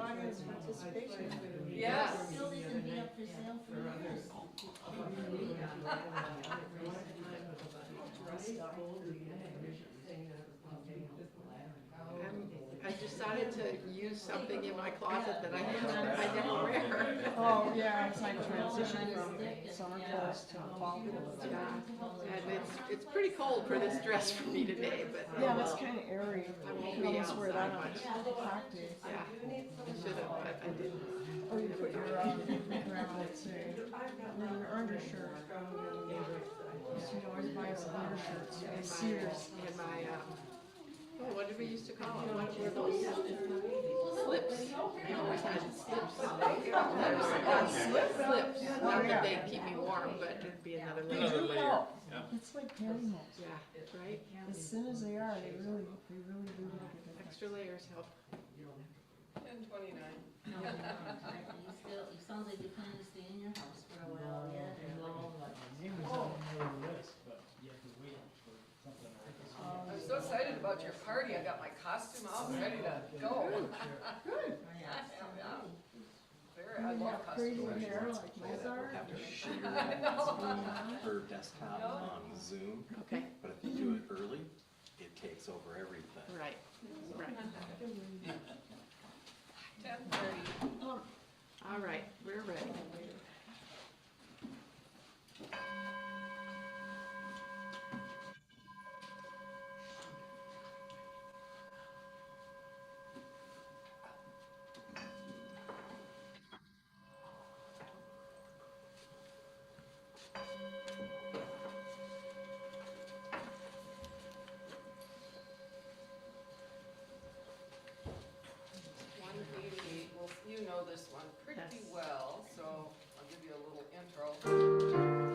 audience participation. Yes. Building can be up for sale for years. I decided to use something in my closet that I never wear. Oh, yeah, it's like transition from summer clothes to fall clothes. Yeah, and it's pretty cold for this dress for me today, but Yeah, that's kind of airy. I won't You be almost wear that on outside a hot day. yeah, I should have, but I didn't. Or you put your grandma would say, your undershirt. She'd always buy us undershirts at Sears. And my, oh, what did we used to call them? What were those? Slips. We always had slips. Slips. Not that they keep me warm, but it'd be another They layer. do help. Yeah. It's like pantyhose. Yeah, right? As thin as they are, they really do make a difference. Extra layers help. 10:29. You sounds like you plan to stay in your house for a while yet. Name was on the list, but you have to wait for something like this. I'm so excited about your party. I got my costume out and ready to go. Good. Yeah. Very, And I you love have crazy costumes. hair like Mozart. Have to share I know. her desktop on Zoom, Okay, but if you do it early, it takes over everything. right, right. 10:30. All right, we're ready. Well, you know this one pretty Yes. well, so I'll give you a little intro.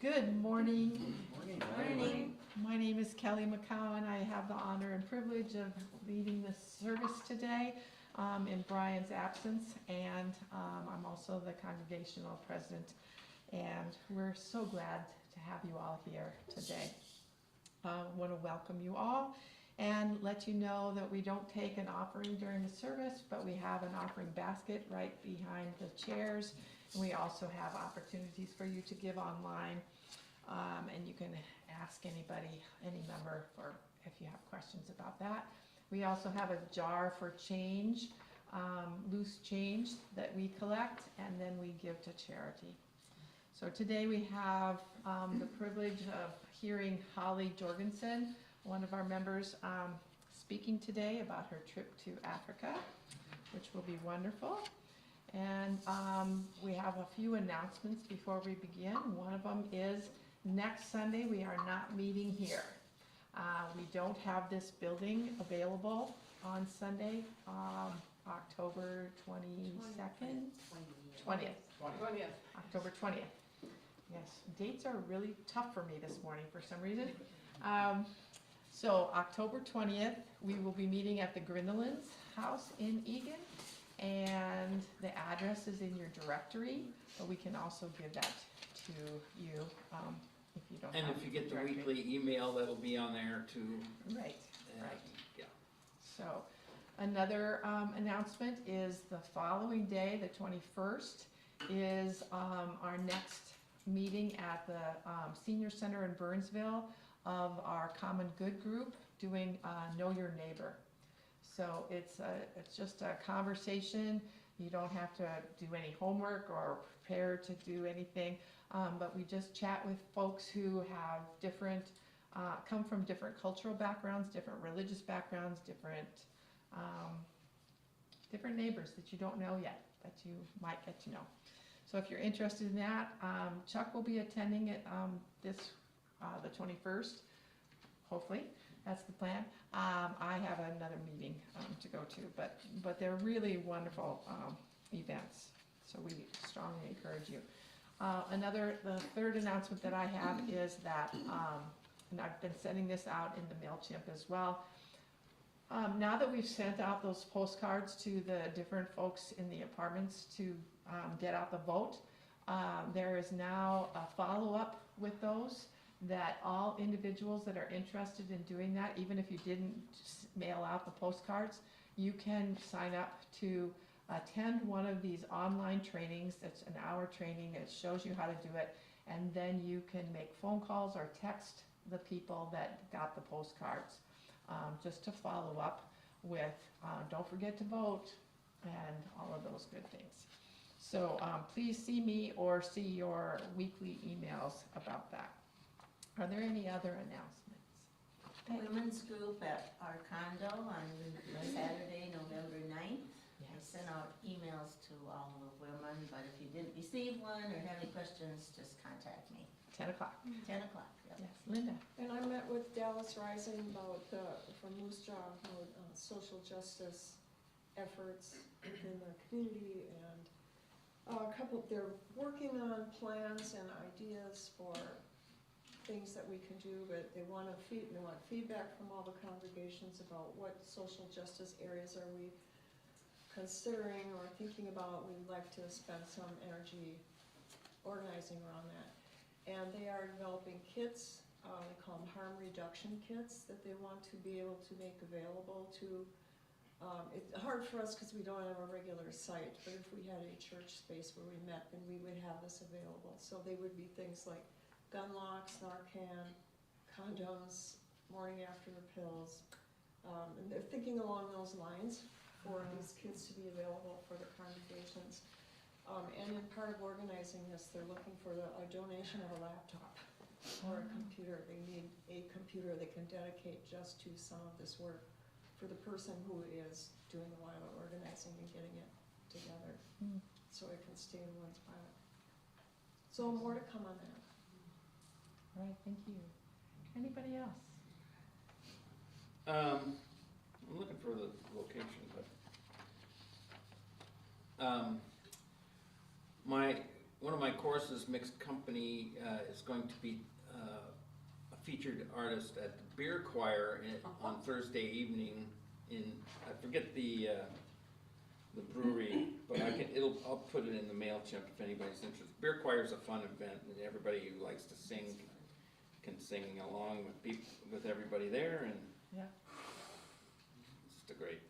Good morning. Morning. My name is Kelly McCowan. I have the honor and privilege of leading this service today in Brian's absence, and I'm also the congregational president, and we're so glad to have you all here today. I want to welcome you all and let you know that we don't take an offering during the service, but we have an offering basket right behind the chairs, and we also have opportunities for you to give online. And you can ask anybody, any member, or if you have questions about that. We also have a jar for change, loose change that we collect, and then we give to charity. So today we have the privilege of hearing Holly Jorgensen, one of our members, speaking today about her trip to Africa, which will be wonderful. And we have a few announcements before we begin. One of them is next Sunday we are not meeting here. We don't have this building available on Sunday, October 22nd? 20th. 20th. October 20th. Yes, dates are really tough for me this morning for some reason. So October 20th, we will be meeting at the Grindelands House in Eagan, and the address is in your directory, but we can also give that to you if you don't have And if you get the directory. weekly email, that'll be on there too. Right, right. Yeah. So another announcement is the following day, the 21st, is our next meeting at the Senior Center in Burnsville of our Common Good group doing Know Your Neighbor. So it's just a conversation You don't have to do any homework or prepare to do anything, but we just chat with folks who have different, come from different cultural backgrounds, different religious backgrounds, different neighbors that you don't know yet, that you might get to know. So if you're interested in that, Chuck will be attending it the 21st, hopefully. That's the plan. I have another meeting to go to, but they're really wonderful events, so we strongly encourage you. The third announcement that I have is that, and I've been sending this out in the MailChimp as well, now that we've sent out those postcards to the different folks in the apartments to get out the vote, there is now a follow-up with those, that all individuals that are interested in doing that, even if you didn't mail out the postcards, you can sign up to attend one of these online trainings. It's an hour training. It shows you how to do it, and then you can make phone calls or text the people that got the postcards, just to follow up with don't forget to vote and all of those good things. So please see me or see your weekly emails about that. Are there any other announcements? Women's group at our condo on Saturday, November 9th. I sent out emails to all the women, but if you didn't receive one or have any questions, just contact me. 10 o'clock. 10 o'clock, yep. Yes, Linda. And I met with Dallas Rising about from Moose Jaw, social justice efforts in the community, and they're working on plans and ideas for things that we can do, but they want feedback from all the congregations about what social justice areas are we considering or thinking about. We'd like to spend some energy organizing around that. And they are developing kits, they call them harm reduction kits, that they want to be able to make available to, it's hard for us because we don't have a regular site, but if we had a church space where we met, then we would have this available. So they would be things like gun locks, Narcan, condoms, morning after pills, and they're thinking along those lines for these kits to be available for the congregations. And in part of organizing this, they're looking for a donation of a laptop or a computer. They need a computer they can dedicate just to some of this work for the person who is doing a lot of organizing and getting it together, so it can stay in one spot. So more to come on that. All right, thank you. Anybody else? I'm looking for the location, but one of my courses, Mixed Company, is going to be a featured artist at the beer choir on Thursday evening in, I forget the brewery, but I'll put it in the MailChimp if anybody's interested. Beer choir is a fun event, and everybody who likes to sing can sing along with everybody there, and Yeah. it's just a great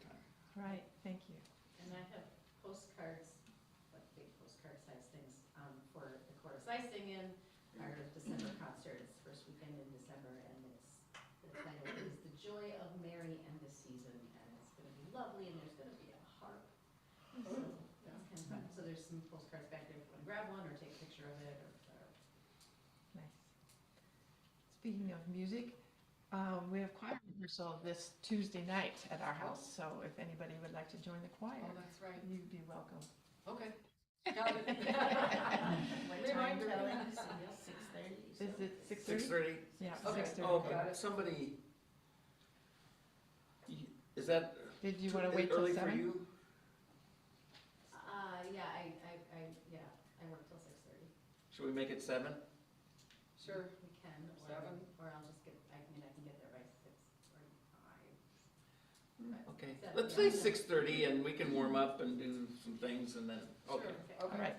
time. Right, thank you. And I have postcards, like big postcard size things, for the chorus I sing in, our December concert. It's first weekend in December, and the title is The Joy of Mary and the Season, and it's gonna be lovely, and there's gonna be a harp. So that's kind of fun. So there's some postcards back there if you wanna grab one or take a picture of it, or Nice. Speaking of music, we have choir rehearsal this Tuesday night at our house, so if anybody would like to join the choir, Oh, that's right. you'd be welcome. Okay. Got it. What time, Reminder. Kelly? 6:30? Is it 6:30? 6:30? Yeah, Okay. 6:30. Oh, Got it. somebody, is that Did you want to wait till early for 7? you? I work till 6:30. Should we make it 7? Sure. We can, Seven. or I'll just I can get there by 6:45. Okay, Seven, let's yeah. say 6:30 and we can warm up and do some things and then, okay. All right,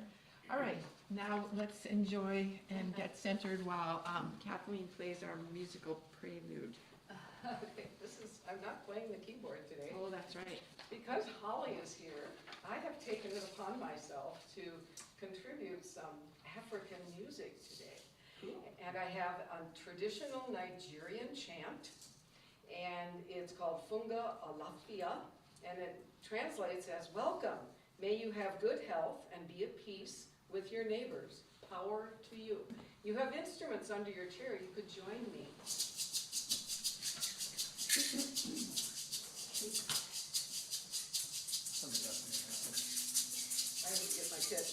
all right, now let's enjoy and get centered while Kathleen plays our musical prelude. Okay, I'm not playing the keyboard today. Oh, that's right. Because Holly is here, I have taken it upon myself to contribute some African music today. And I have a traditional Nigerian chant, and it's called Funga Alafia, and it translates as welcome. May you have good health and be at peace with your neighbors. Power to you. You have instruments under your chair. You could join me. I would get my pitch.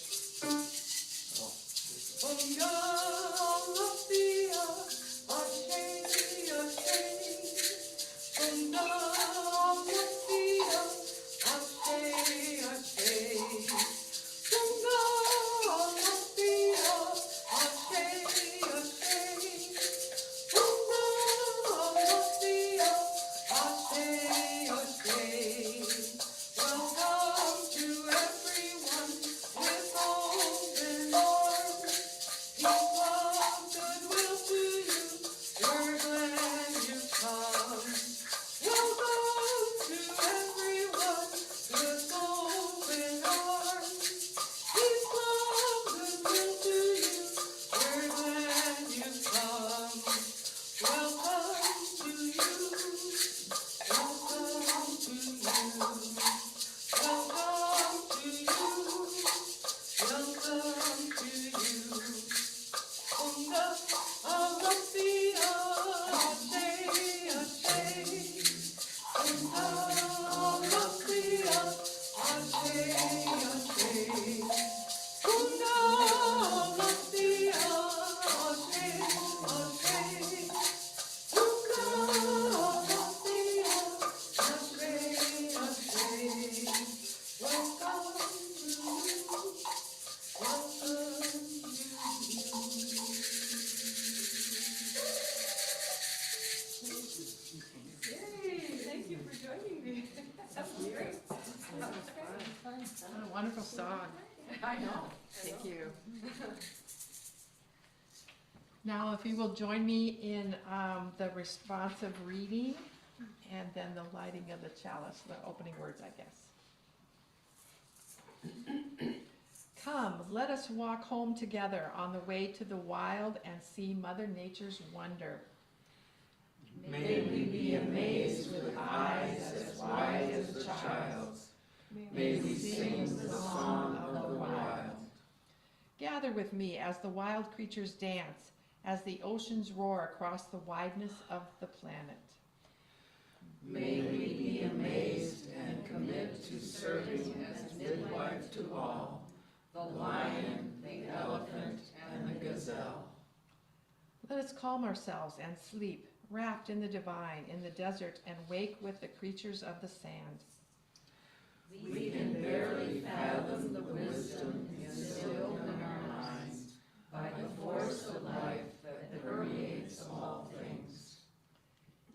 What a wonderful song. I know. Thank you. Now, if you will join me in the responsive reading and then the lighting of the chalice, the opening words, I guess. Come, let us walk home together on the way to the wild and see Mother Nature's wonder. May we be amazed with eyes as wide as a child's. May we sing the song of the wild. Gather with me as the wild creatures dance, as the oceans roar across the wideness of the planet. May we be amazed and commit to serving as midwife to all, the lion, the elephant, and the gazelle. Let us calm ourselves and sleep, wrapped in the divine, in the desert, and wake with the creatures of the sand. We can barely fathom the wisdom instilled in our minds by the force of life that permeates all things.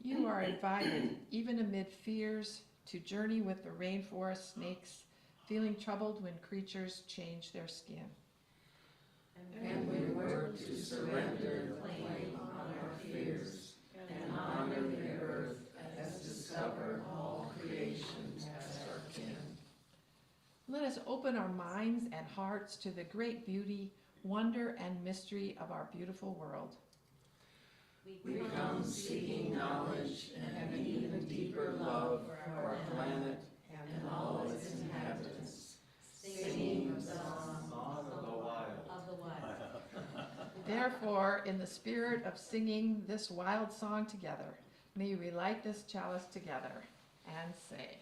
You are invited, even amid fears, to journey with the rainforest snakes, feeling troubled when creatures change their skin. And we work to surrender the claim on our fears and honor the earth as discover all creation as our kin. Let us open our minds and hearts to the great beauty, wonder, and mystery of our beautiful world. We come seeking knowledge and an even deeper love for our planet and all its inhabitants, singing the song of the wild. Therefore, in the spirit of singing this wild song together, may we light this chalice together and say,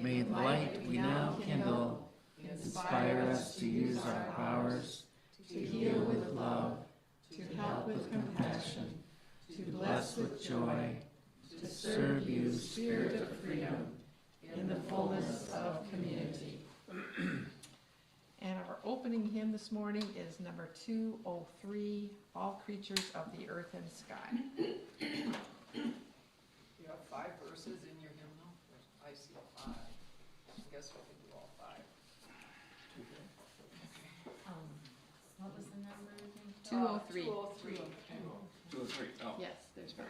May the light we now kindle inspire us to use our powers to heal with love, to help with compassion, to bless with joy, to serve you, Spirit of freedom, in the fullness of community. And our opening hymn this morning is number 203, All Creatures of the Earth and Sky. You have 5 verses in your hymnal? I see 5. I guess we can do all 5. What was the number again? 203. 203. 2 or 3. Oh. Yes, there's one.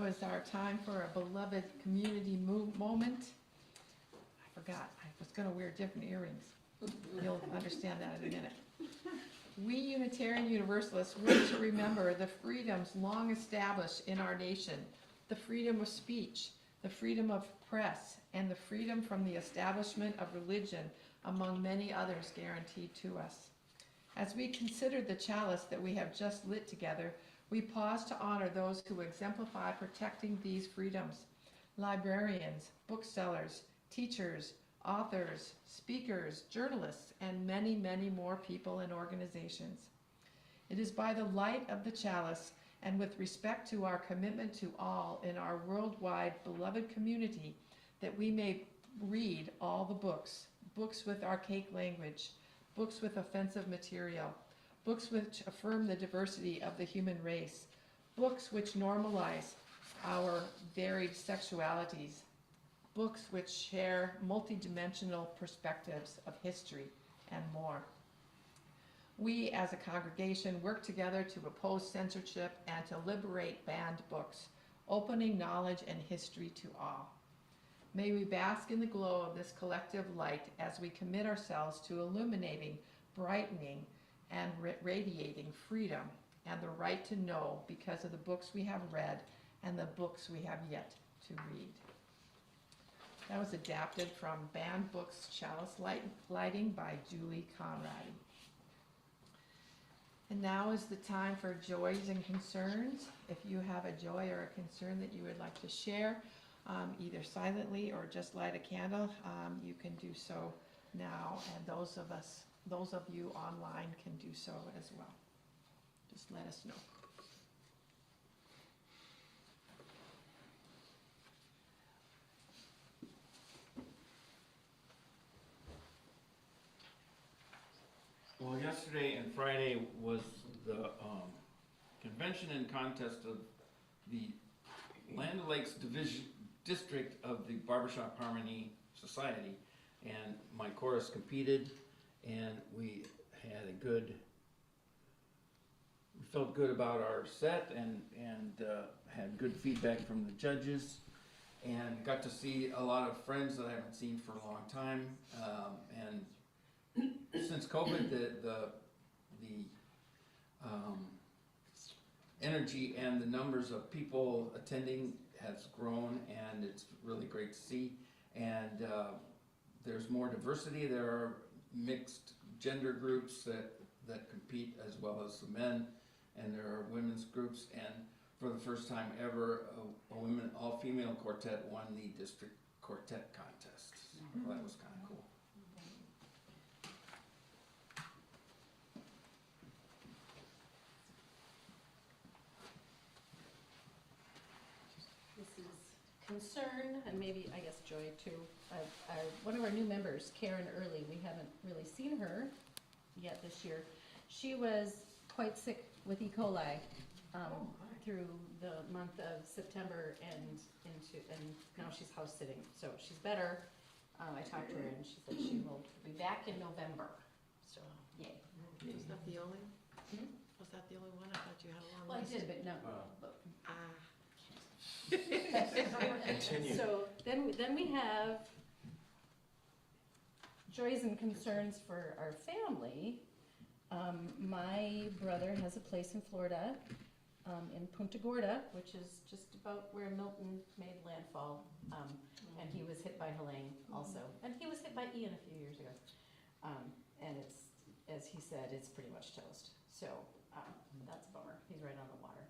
is our time for a beloved community moment. I forgot, I was gonna wear different earrings. You'll understand that in a minute. We Unitarian Universalists wish to remember the freedoms long established in our nation, the freedom of speech, the freedom of press, and the freedom from the establishment of religion, among many others guaranteed to us. As we consider the chalice that we have just lit together, we pause to honor those who exemplify protecting these freedoms: librarians, booksellers, teachers, authors, speakers, journalists, and many, many more people and organizations. It is by the light of the chalice and with respect to our commitment to all in our worldwide beloved community that we may read all the books, books with archaic language, books with offensive material, books which affirm the diversity of the human race, books which normalize our varied sexualities, books which share multidimensional perspectives of history, and more. We, as a congregation, work together to oppose censorship and to liberate banned books, opening knowledge and history to all. May we bask in the glow of this collective light as we commit ourselves to illuminating, brightening, and radiating freedom and the right to know because of the books we have read and the books we have yet to read. That was adapted from Banned Books Chalice Lighting by Julie Conradi. And now is the time for joys and concerns. If you have a joy or a concern that you would like to share, either silently or just light a candle, you can do so now. And those of you online can do so as well. Just let us know. Well, yesterday and Friday was the convention and contest of the Land O'Lakes District of the Barbershop Harmony Society, and my chorus competed, and we felt good about our set, and had good feedback from the judges, and got to see a lot of friends that I haven't seen for a long time, and since COVID, the energy and the numbers of people attending has grown, and it's really great to see. And there's more diversity. There are mixed gender groups that compete as well as the men, and there are women's groups. And for the first time ever, a women all-female quartet won the district quartet contest. So that was kind of cool. Concern, and maybe, I guess, joy too. One of our new members, Karen Early, we haven't really seen her yet this year. She was quite sick with E. coli through the month of September and now she's house sitting. So she's better. I talked to her and she said she will be back in November. So, yay. Was that the only? Was that the only one? I thought you had a long Well, I list. did, but no. Continue. So then we have joys and concerns for our family. My brother has a place in Florida, in Punta Gorda, which is just about where Milton made landfall. And he was hit by Helene also. And he was hit by Ian a few years ago. And it's, as he said, it's pretty much toast. So that's a bummer. He's right on the water.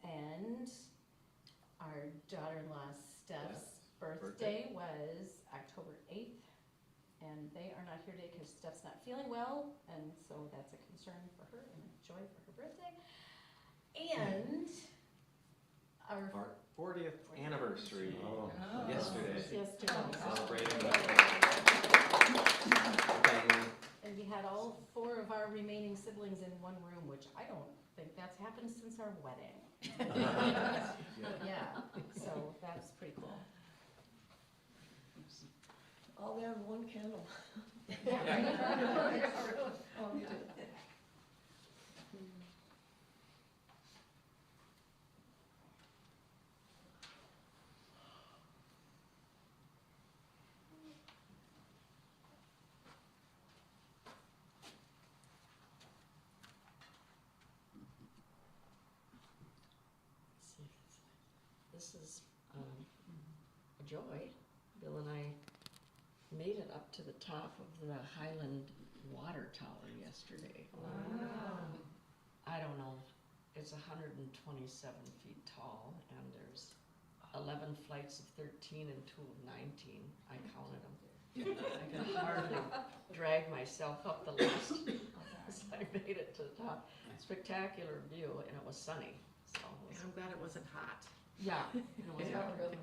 And our daughter-in-law Steph's birthday was October 8th, and they are not here today because Steph's not feeling well, and so that's a concern for her and a joy for her birthday. And our 40th anniversary yesterday. Celebrating. And we had all 4 of our remaining siblings in one room, which I don't think that's happened since our wedding. Yeah, so that's pretty cool. All there in one candle. Oh, you did. this is a joy. Bill and I made it up to the top of the Highland Water Tower yesterday. I don't know, it's 127 feet tall, and there's 11 flights of 13 and 2 of 19. I counted them. I can hardly drag myself up the list as I made it to the top. Spectacular view, and it was sunny, so. It was, I'm glad it wasn't hot. yeah, it was Yeah. really.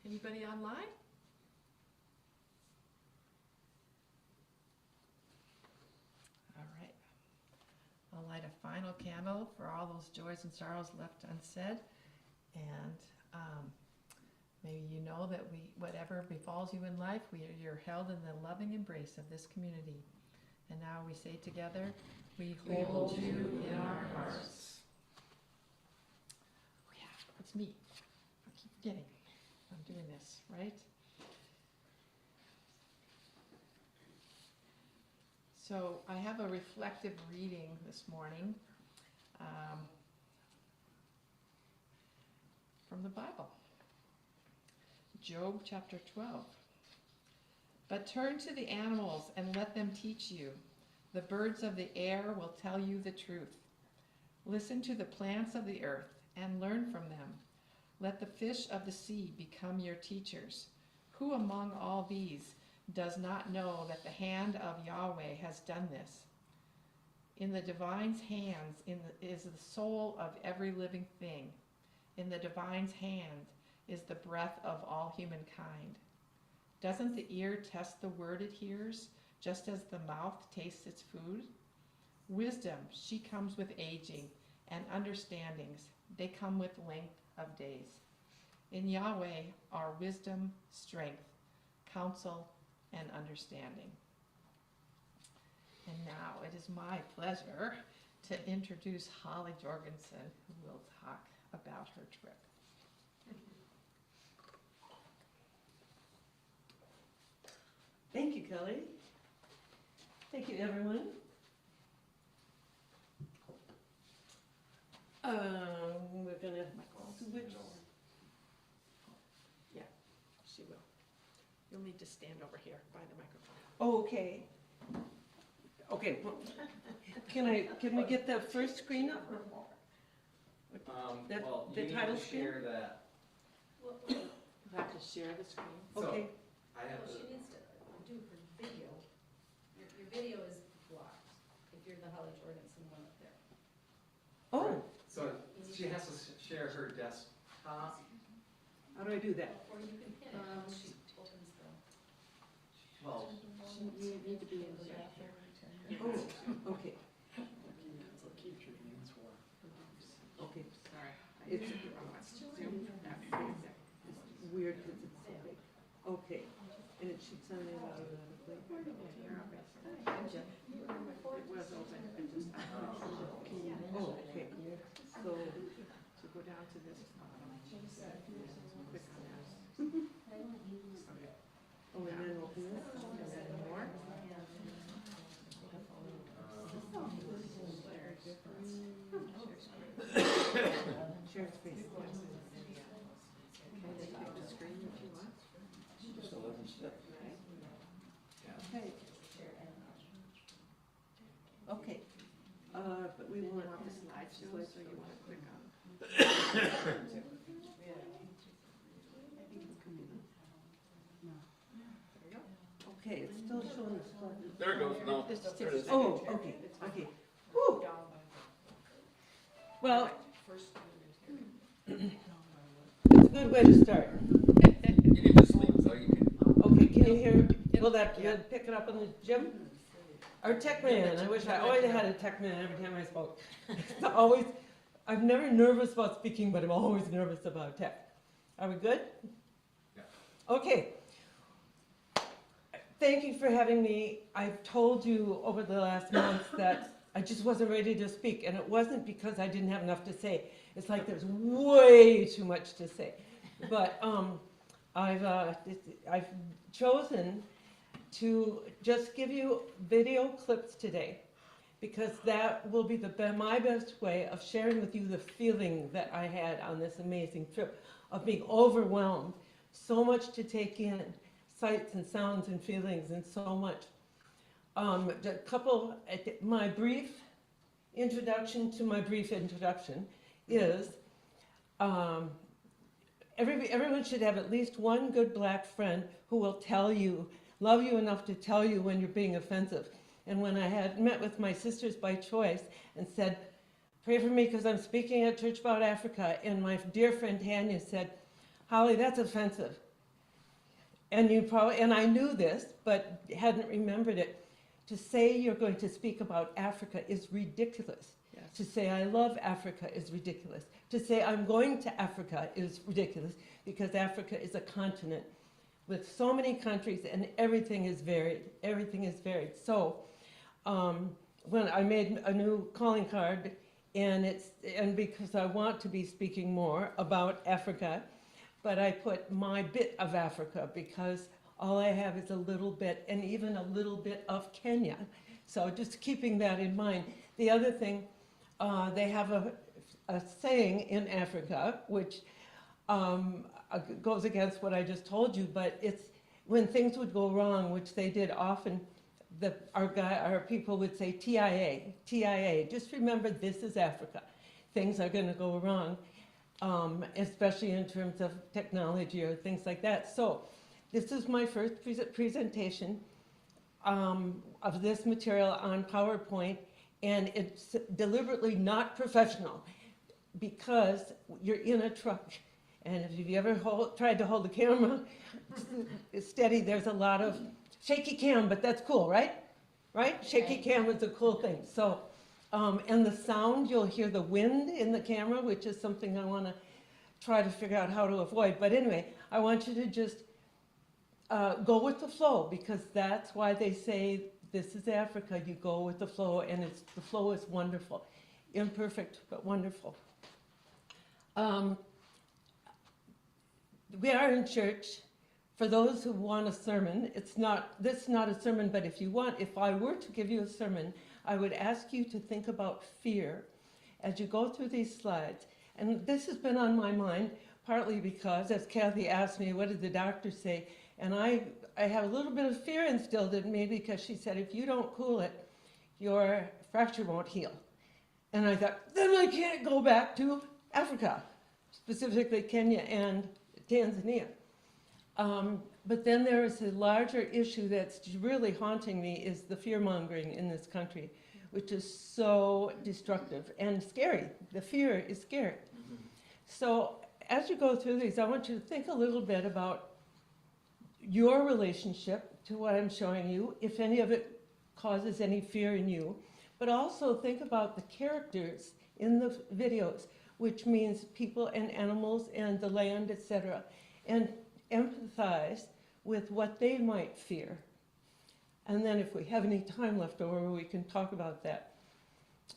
Anybody online? All right. I'll light a final candle for all those joys and sorrows left unsaid. And maybe you know that whatever befalls you in life, you're held in the loving embrace of this community. And now we say together, we hold you in our hearts. Oh yeah, it's me. I keep forgetting. I'm doing this, right? So I have a reflective reading this morning from the Bible. Job chapter 12. But turn to the animals and let them teach you. The birds of the air will tell you the truth. Listen to the plants of the earth and learn from them. Let the fish of the sea become your teachers. Who among all these does not know that the hand of Yahweh has done this? In the divine's hands is the soul of every living thing. In the divine's hand is the breath of all humankind. Doesn't the ear test the word it hears, just as the mouth tastes its food? Wisdom, she comes with aging, and understandings, they come with length of days. In Yahweh are wisdom, strength, counsel, and understanding. And now it is my pleasure to introduce Holly Jorgensen, who will talk about her trip. Thank you, Kelly. Thank you, everyone. We're gonna switch. Yeah, she will. You'll need to stand over here by the microphone. Oh, okay. Okay, well, can we get the first screen up? That- Well, the you need title to screen? share that. You have to share the screen. Okay, I have Well, to, she needs to do her video. Your video is blocked if you're the Holly Jorgensen one up there. oh, so she has to share her desktop. how do I do that? Or you can pin it when she opens the. Well, You need to be in the bathroom. Oh, okay, So keep your hands warm. okay. Sorry. It's It's weird because it's so big. Okay, and it shoots on it automatically. It was open, I just, Oh, okay, so, to go down to this, click on this. oh, and then open this. And then more. Share screen. Okay, take the screen if you want. just 11 steps. Okay. Okay, but we Then you want. want the slideshow, so you want to click on. There you go. Okay, it's still showing the stuff. There it goes, no, It's just- there it is. Oh, okay, okay. Whew. Well, it's a good way to start. You can just leave, so you can. Okay, can you hear, will that pick it up in the gym? Our tech man, I wish I always had a tech man every time I spoke. It's always, I'm never nervous about speaking, but I'm always nervous about tech. Are we good? Yeah. Okay. Thank you for having me. I've told you over the last month that I just wasn't ready to speak, and it wasn't because I didn't have enough to say. It's like there's way too much to say. But I've chosen to just give you video clips today, because that will be my best way of sharing with you the feeling that I had on this amazing trip, of being overwhelmed, so much to take in, sights and sounds and feelings and so much. My brief introduction to my brief introduction is, everyone should have at least one good black friend who will tell you, love you enough to tell you when you're being offensive. And when I had met with my sisters by choice and said, pray for me because I'm speaking at Church About Africa, and my dear friend Tanya said, Holly, that's offensive. And I knew this, but hadn't remembered it. To say you're going to speak about Africa is ridiculous. Yes. To say I love Africa is ridiculous. To say I'm going to Africa is ridiculous, because Africa is a continent with so many countries and everything is varied. Everything is varied. So when I made a new calling card, and because I want to be speaking more about Africa, but I put my bit of Africa, because all I have is a little bit, and even a little bit of Kenya. So just keeping that in mind. The other thing, they have a saying in Africa, which goes against what I just told you, but it's when things would go wrong, which they did often, our people would say TIA, TIA. Just remember, this is Africa. Things are going to go wrong, especially in terms of technology or things like that. So this is my first presentation of this material on PowerPoint, and it's deliberately not professional, because you're in a truck. And if you've ever tried to hold the camera steady, there's a lot of shaky cam, but that's cool, right? Right? Shaky cam is a cool thing. So, and the sound, you'll hear the wind in the camera, which is something I want to try to figure out how to avoid. But anyway, I want you to just go with the flow, because that's why they say this is Africa. You go with the flow, and the flow is wonderful. Imperfect, but wonderful. We are in church. For those who want a sermon, this is not a sermon, but if I were to give you a sermon, I would ask you to think about fear as you go through these slides. And this has been on my mind, partly because, as Kathy asked me, what did the doctor say? And I have a little bit of fear instilled in me, because she said, if you don't cool it, your fracture won't heal. And I thought, then I can't go back to Africa, specifically Kenya and Tanzania. But then there is a larger issue that's really haunting me, is the fear-mongering in this country, which is so destructive and scary. The fear is scary. So as you go through these, I want you to think a little bit about your relationship to what I'm showing you, if any of it causes any fear in you, but also think about the characters in the videos, which means people and animals and the land, etc., and empathize with what they might fear. And then if we have any time left over, we can talk about that.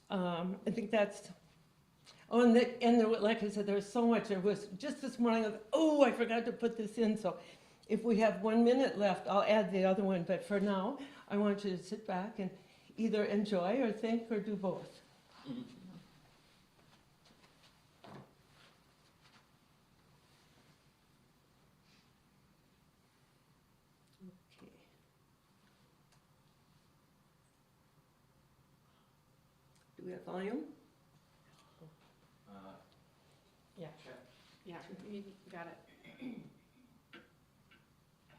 I think that's, like I said, there was so much. There was, just this morning, I forgot to put this in, so if we have 1 minute left, I'll add the other one, but for now, I want you to sit back and either enjoy or think or do both. Do we have volume? Yeah, you got it. I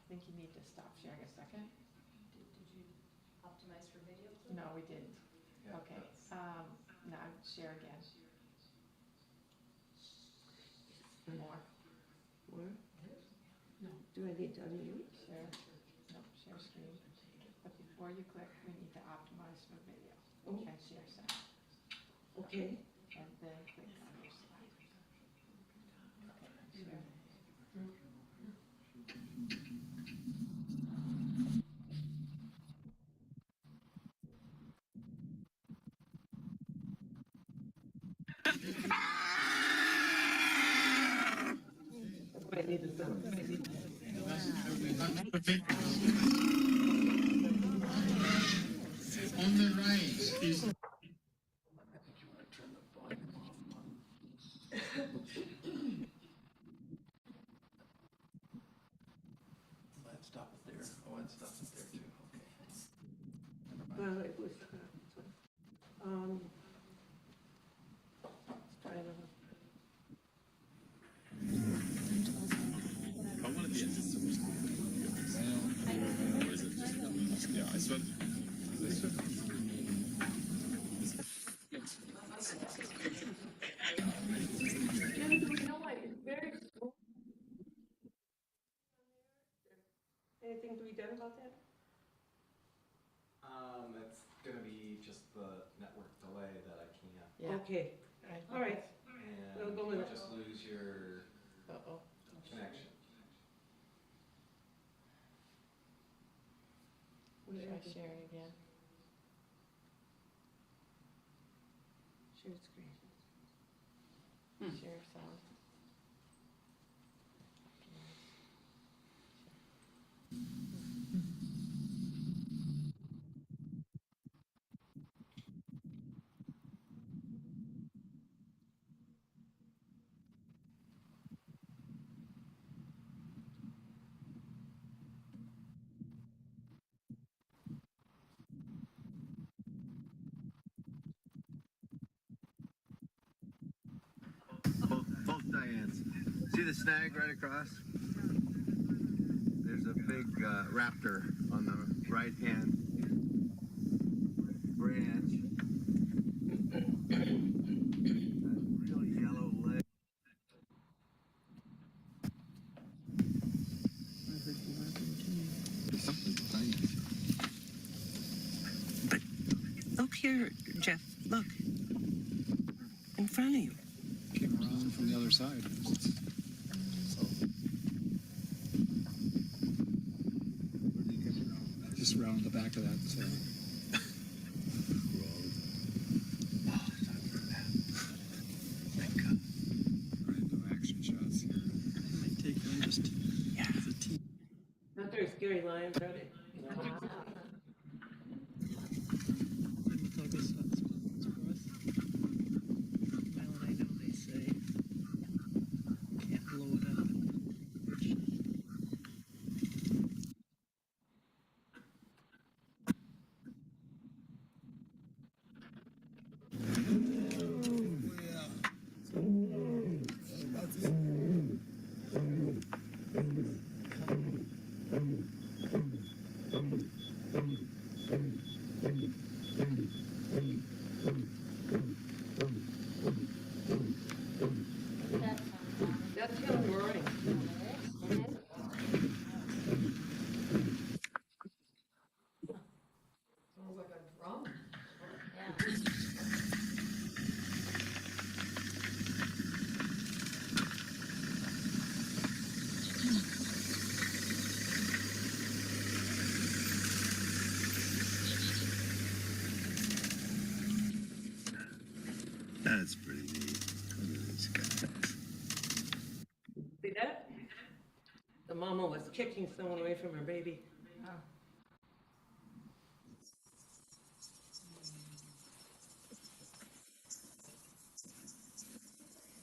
think you need to stop sharing a second. Did you optimize for video? No, we didn't. Okay, now share again. More. Or No. do I need to unmute? Share, no, share screen. But before you click, we need to optimize for video. Oh. And share sound. Okay. And then click on your slide. Okay, share. I needed some. On the right is Let's stop it there. Oh, let's stop it there too, okay. Well, it was, let's try another. Anything to be done about that? It's gonna be just the network delay that I can't. Yeah. Okay, all right. We'll And go with you it. just lose your Uh-oh. connection. Try sharing again. Share screen. Share sound. Both Dianes. See the snag right across? There's a big raptor on the right hand branch. That real yellow leg. But look here, Jeff, look. In front of you. came around from the other side. Just around the back of that. Random action shots here. Might take them just as a team. Not very scary lions, are they? That's him roaring. Sounds like a drum. That's pretty neat. Look at this guy. See that? The mama was kicking someone away from her baby.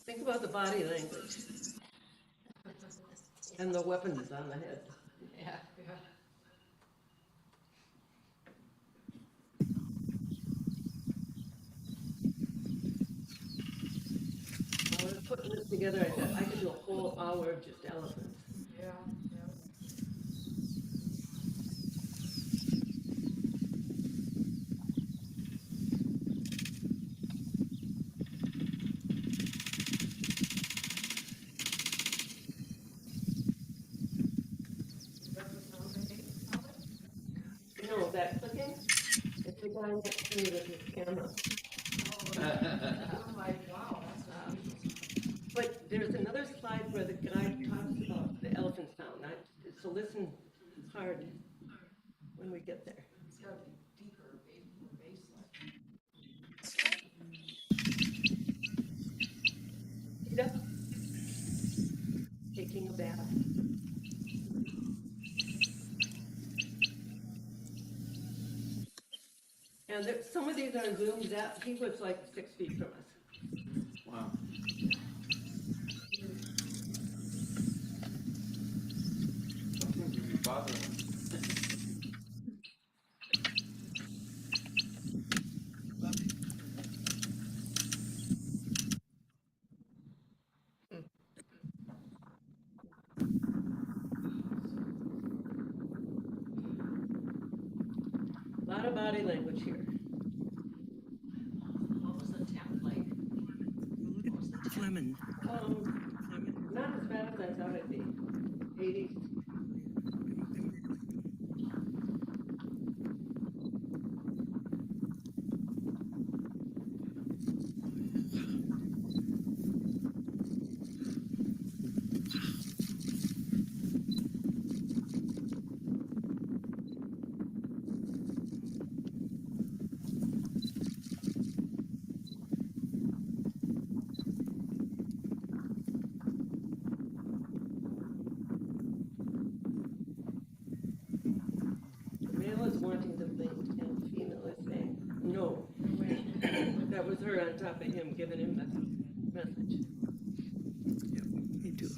Think about the body language and the weapons on the head. Yeah. When I was putting this together, I thought I could do a whole hour of just elephants. Yeah, yeah. You know, that clicking, it's the guy next to me with his camera. I'm like, wow, that's amazing. But there's another slide where the guy talks about the elephant sound. So listen hard when we get there. It's gotta be deeper, bass like. See that? Taking a bath. And there, some of these on Zoom, that, he was like 6 feet from us. Wow. Sometimes you bother them. A lot of body language here. What was the temp like? Fleming. Not as bad as I thought it'd be. 80. Male is wanting to think and female is saying no. That was her on top of him, giving him the message. Me too.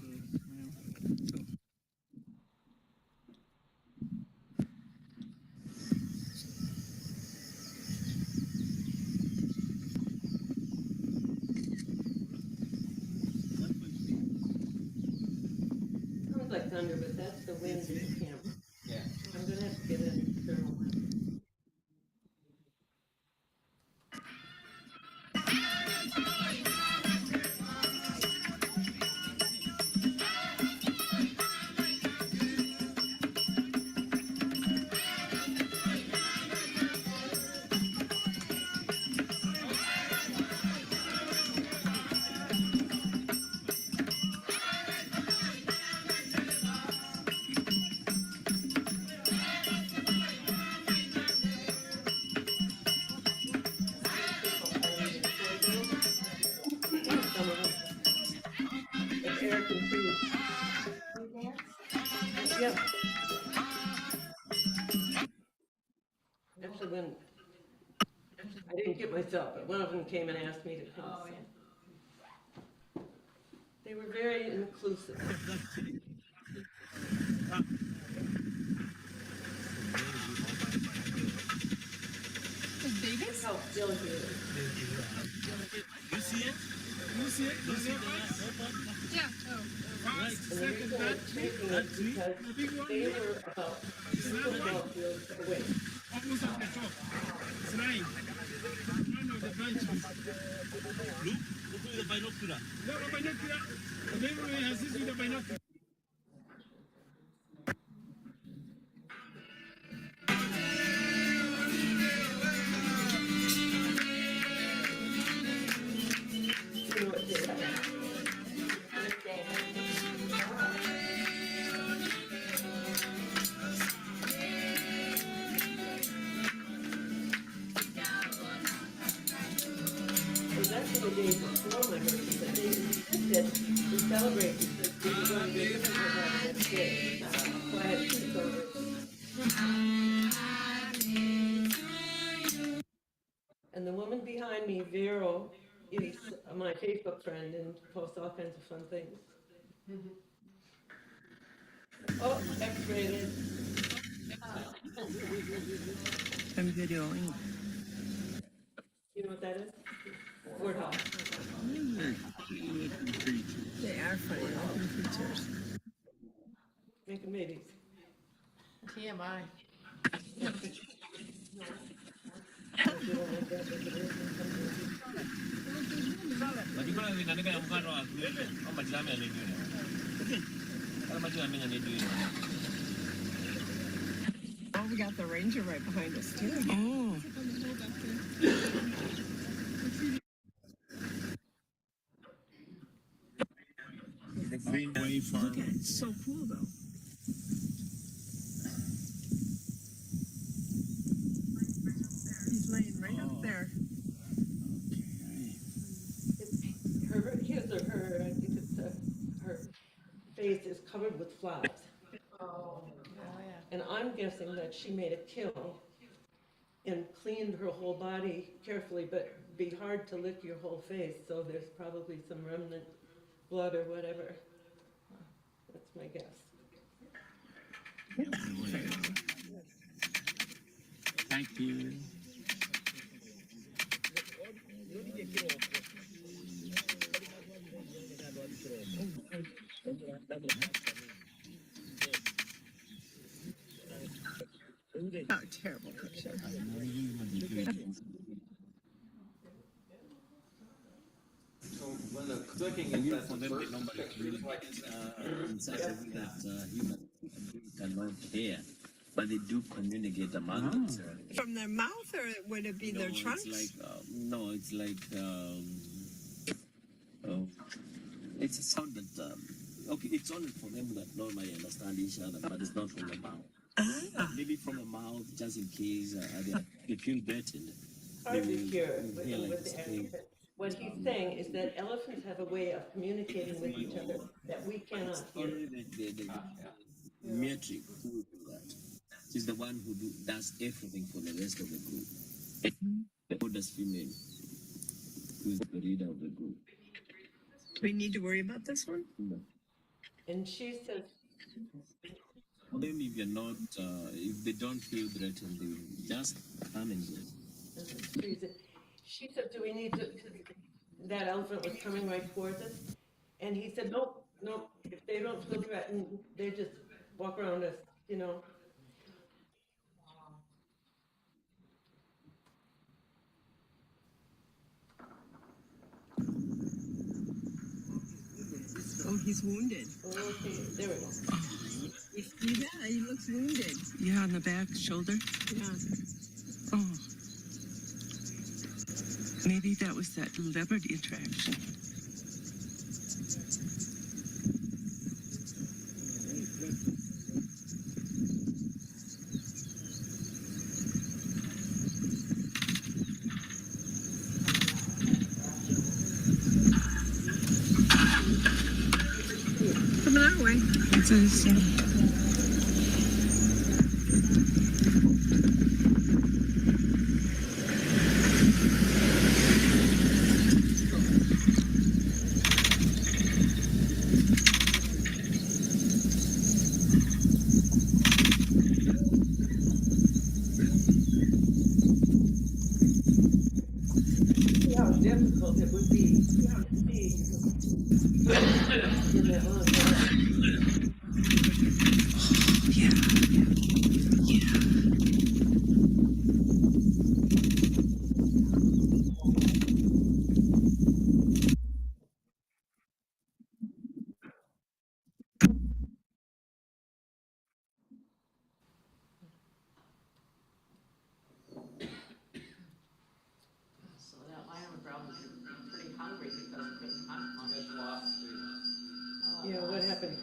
Sounds like thunder, but that's the wind in the camera. Yeah. I'm gonna have to get an external one. Some of them. It's Eric and Sue. Yep. Actually, when I didn't get myself, but one of them came and asked me to come. Oh, sing. yeah. They were very inclusive. Look how still he is. You see it? You see it? You see it? Yeah. And the reason I'm taking it is because they were about 2 football fields away. Almost at the top. It's lying. One of the branches. Look with the binocular. No, the binocular. The neighbor has this with the binocular. You know what they have. So that's the day before my birthday, but they insisted to celebrate because we were going to be living with that next day. So I had 2 celebrations. And the woman behind me, Vero, is my Facebook friend and posts all kinds of fun things. Oh, X-rated. I'm videoing. You know what that is? Warthog. They are funny looking creatures. Making babies. TMI. Oh, we got the ranger right behind us too. Oh. Look at it, it's so cool though. He's laying right up there. Her, I think it's her face is covered with flies. Oh, yeah. And I'm guessing that she made a kill and cleaned her whole body carefully, but be hard to lick your whole face, so there's probably some remnant blood or whatever. That's my guess. Thank you. Oh, terrible picture. So when the clicking is at the first picture, it's like, Human cannot hear, but they do communicate among themselves. From their mouth, or would it be their trunks? It's like it's a sound that okay, it's only for them that normally understand each other, but it's not from the mouth. Maybe from the mouth, just in case they feel threatened. Hard to hear will with, hear like with this the thing. accent. What he's saying is that elephants have a way of communicating with each other that we cannot It's hear. only the metric who will do that. She's the one who does everything for the rest of the group. The oldest female, who is the leader of the group. We need to worry about this one? And she says, Then if you're not, if they don't feel threatened, they will just come and go. she said, do we need to, that elephant was coming right towards us, and he said, nope, if they don't feel threatened, they just walk around us, you know. Oh, he's wounded. Okay, there we go. You see that? He looks wounded. Yeah, on the back, shoulder. Yeah. Oh. Maybe that was that leopard interaction. Coming our way. See how difficult it would be to see in that long So that lion would probably be pretty hungry because it couldn't hunt much. just lost the, Yeah, what happened?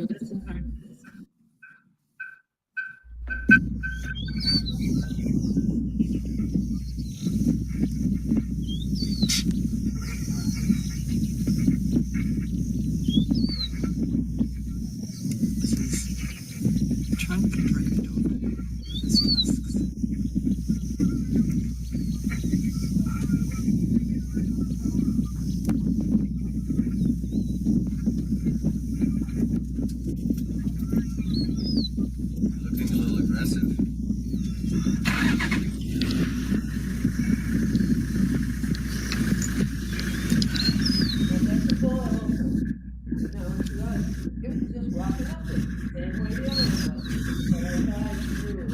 Listen hard. Trunk and break it over. His tusks. Looking a little aggressive. Well, that's a bull elephant. No, she was. It was just walking up it. Same way the other one was. But our guy knew.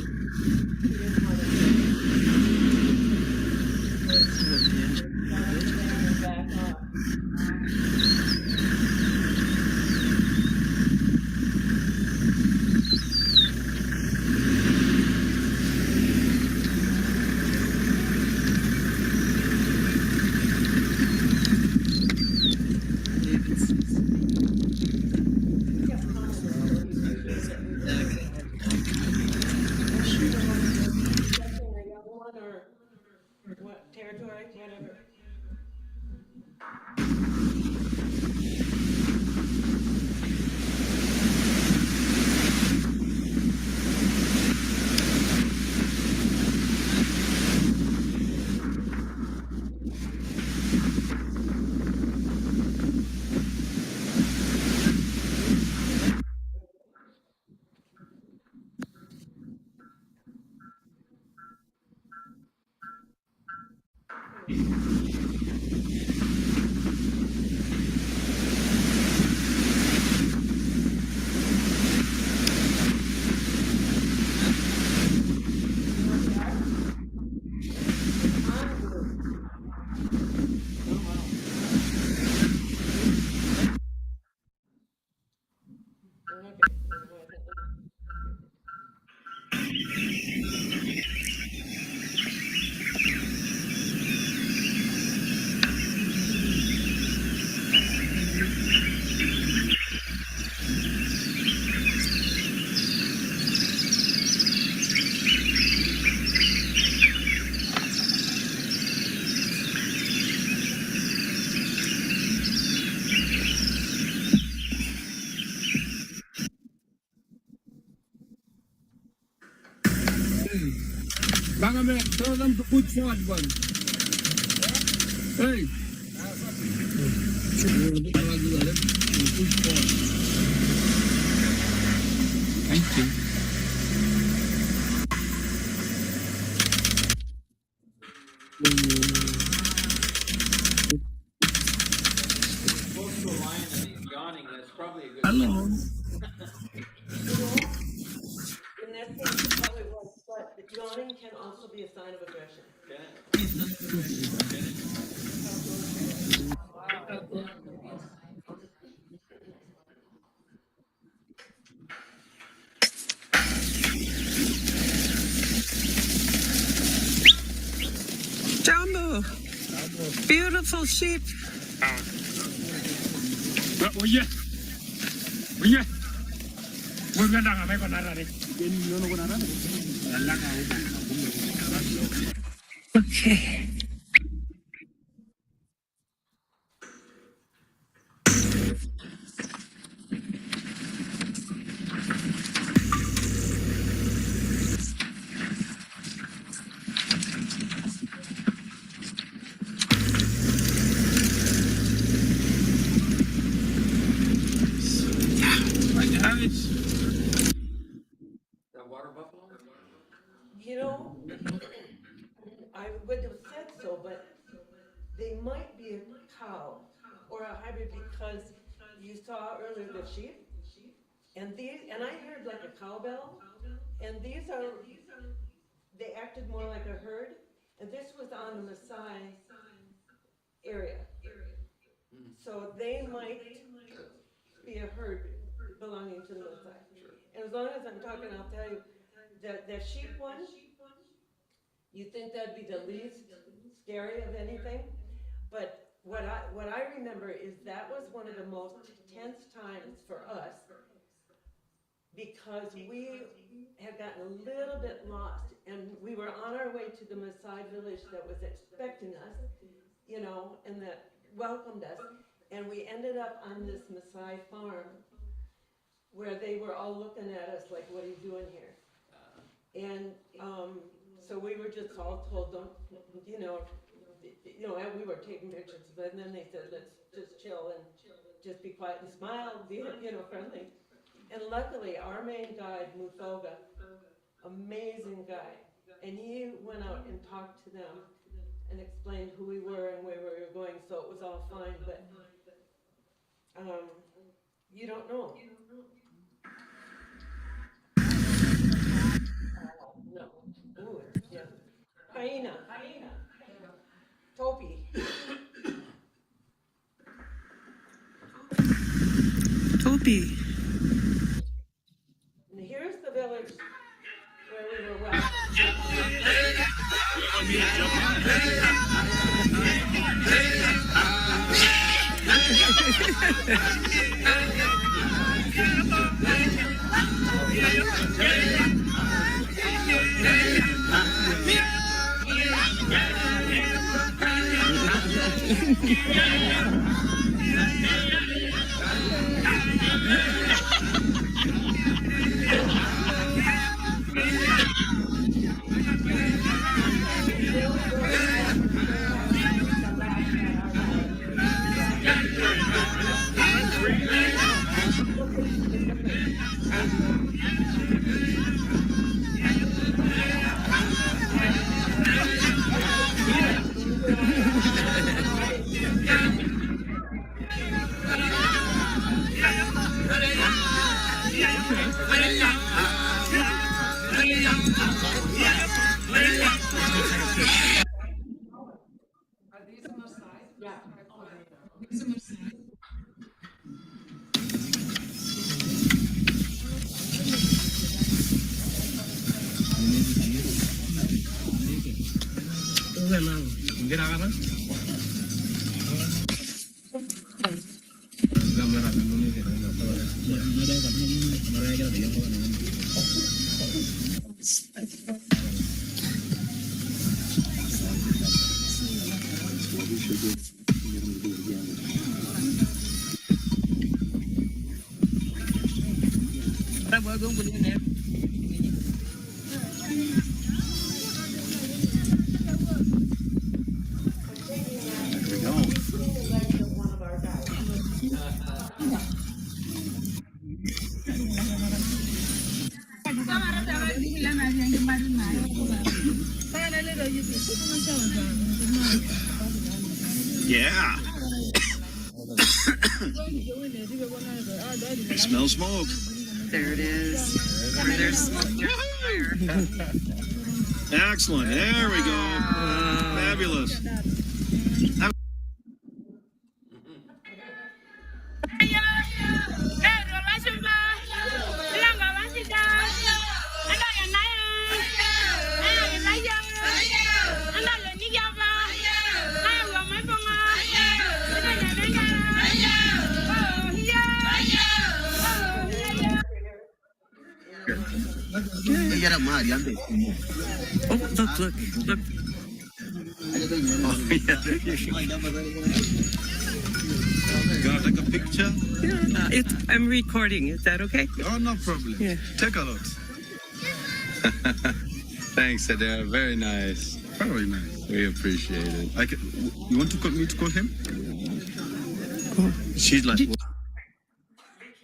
He didn't want to back off. Bagaimana? Tell them to put forward one. Hey. Put forward. Thank you. Close to a lion and he's yawning, that's probably a good Hello. thing. And that's probably what, but yawning can also be a sign of aggression. Jumbo, beautiful sheep. Oye. Oye. Muy bien, dame con nada. Yo no con nada. Okay. That water buffalo? You know, I would have said so, but they might be a cow or a hybrid because you saw earlier the sheep. And I heard like a cowbell, and these are, they acted more like a herd, and this was on the Maasai area. So they might be a herd belonging to the Maasai. And as long as I'm talking, I'll tell you, the sheep one, you think that'd be the least scary of anything, but what I remember is that was one of the most tense times for us because we had gotten a little bit lost and we were on our way to the Maasai village that was expecting us, you know, and that welcomed us, and we ended up on this Maasai farm where they were all looking at us like, what are you doing here? And so we were just all told, don't, and we were taking pictures, but then they said, let's just chill and just be quiet and smile, be, friendly. And luckily, our main guide, Muthoga, amazing guy, and he went out and talked to them and explained who we were and where we were going, so it was all fine, but you don't know. No. Ooh, yeah. Hyena. Topi. Topi. And here's the village where we were welcomed. Yeah. Yeah. I smell smoke. There it is. Where there's smoke, there's fire. Excellent. There we go. Fabulous. Oh, look. Oh, yeah. Gonna take a picture? Yeah, I'm recording. Is that okay? Oh, no problem. Yeah. Take a look. Thanks, Adair. Very nice. Very nice. We appreciate it. You want to call me to call him? She's like,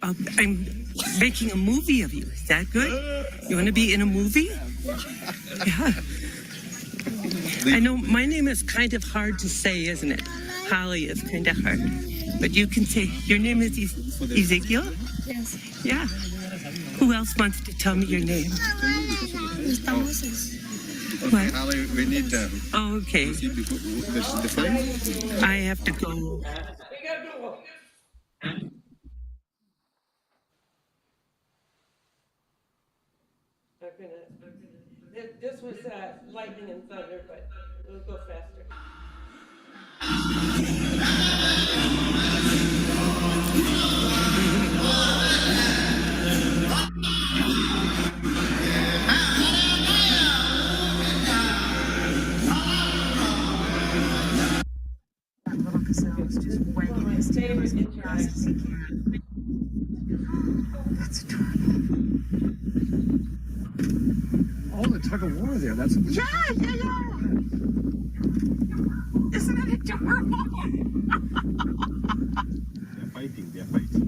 I'm making a movie of you. Is that good? You want to be in a movie? Yeah. I know my name is kind of hard to say, isn't it? Holly is kind of hard. But you can say, your name is Ezekiel? Yes. Yeah. Who else wants to tell me your name? Okay, Holly, we need to Oh, okay. see the film. I have to go. We gotta go. This was lightning and thunder, but it'll go faster. That little gazelle's just wagging his tail as fast as he can. That's adorable. Oh, the tug of war there. That's Yeah. Isn't it adorable? they're fighting. They're fighting.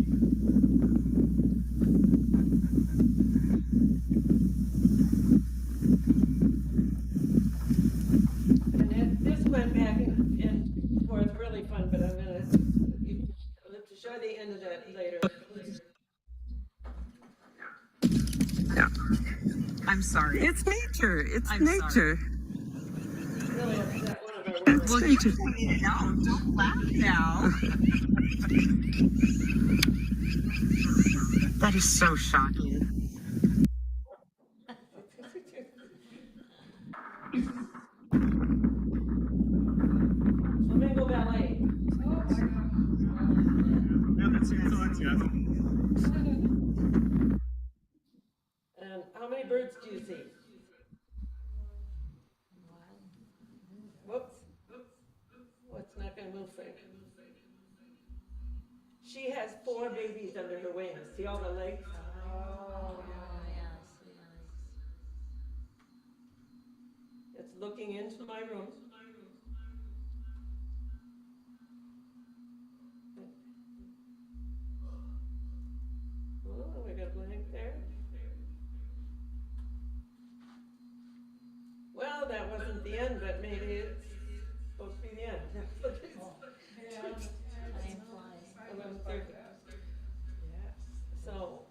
And this went back and forth, really fun, but I'm gonna show the end of that later. Yeah. I'm sorry. It's nature. It's I'm nature. Really upset one of our workers. Well, you just pointed it out. Don't laugh now. That is so shocking. Flamingo ballet. And how many birds do you see? Whoops. Oh, it's not gonna move, Frank. She has 4 babies under her wings. See all the legs? Oh, yes. It's looking into my room. Oh, we got a blank there. Well, that wasn't the end, but maybe it's supposed to be the end. So,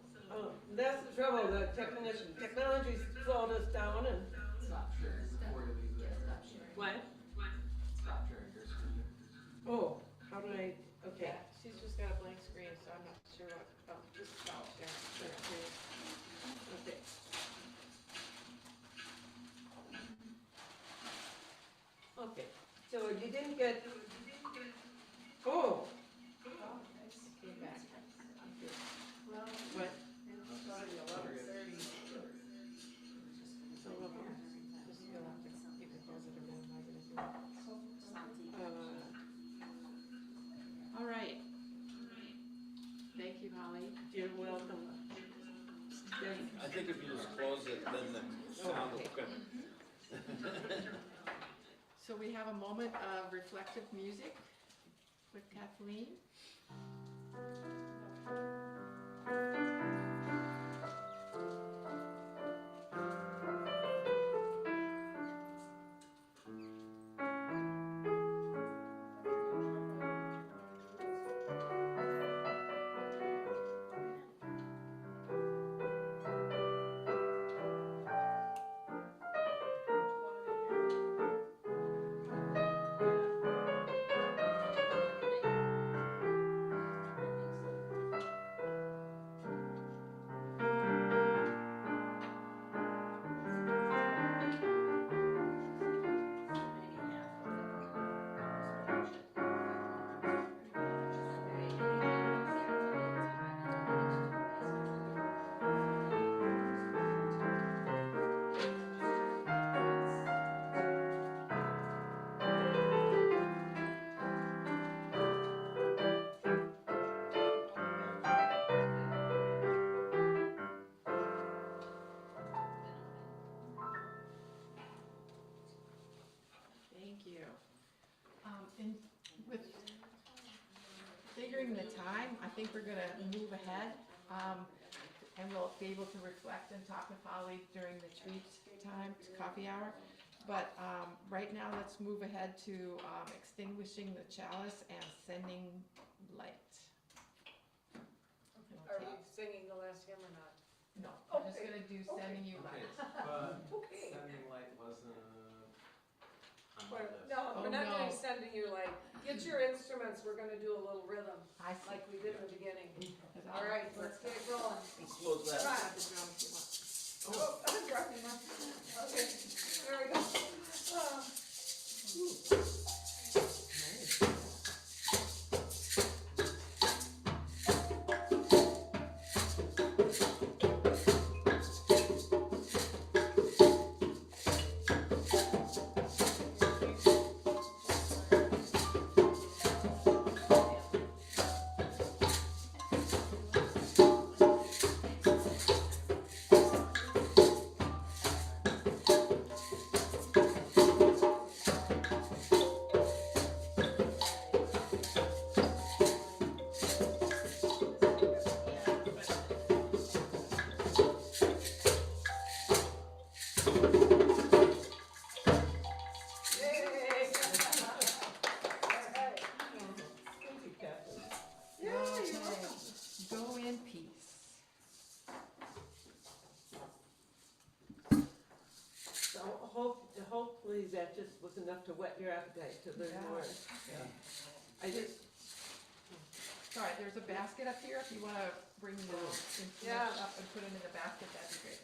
that's the trouble, the technology's slowed us down and. Stop sharing before you leave there. What? Stop sharing your screen. Oh, how do I, okay. Yeah, she's just got a blank screen, so I'm not sure what, just about there. Okay. Okay, so you didn't get, oh, Came back. Well, what? it's already 11:30. So look here, just you'll have to, you can close it or minimize it if you want. All right. Thank you, Holly. You're welcome. I think if you just close it, then the sound will Okay. come. So we have a moment of reflective music with Kathleen. Thank you. And with figuring the time, I think we're gonna move ahead. And we'll be able to reflect and talk with Holly during the treat time, coffee hour. But, right now, let's move ahead to, extinguishing the chalice and sending light. Are we singing the last hymn or not? No, I'm just gonna do sending you light. But Okay. sending light wasn't on my We're- list. No, Oh, we're not no. doing sending you like, get your instruments, we're gonna do a little rhythm, I see. like we did in the beginning. All right, let's get it rolling. Let's close that. Come on. The drum if you want. Oh, I'm dropping my, okay, there we go. Go in peace. So hopefully that just was enough to whet your appetite to learn Yeah. more. I just, Sorry, there's a basket up here, if you wanna bring the instruments Yeah. up and put them in the basket, that'd be great.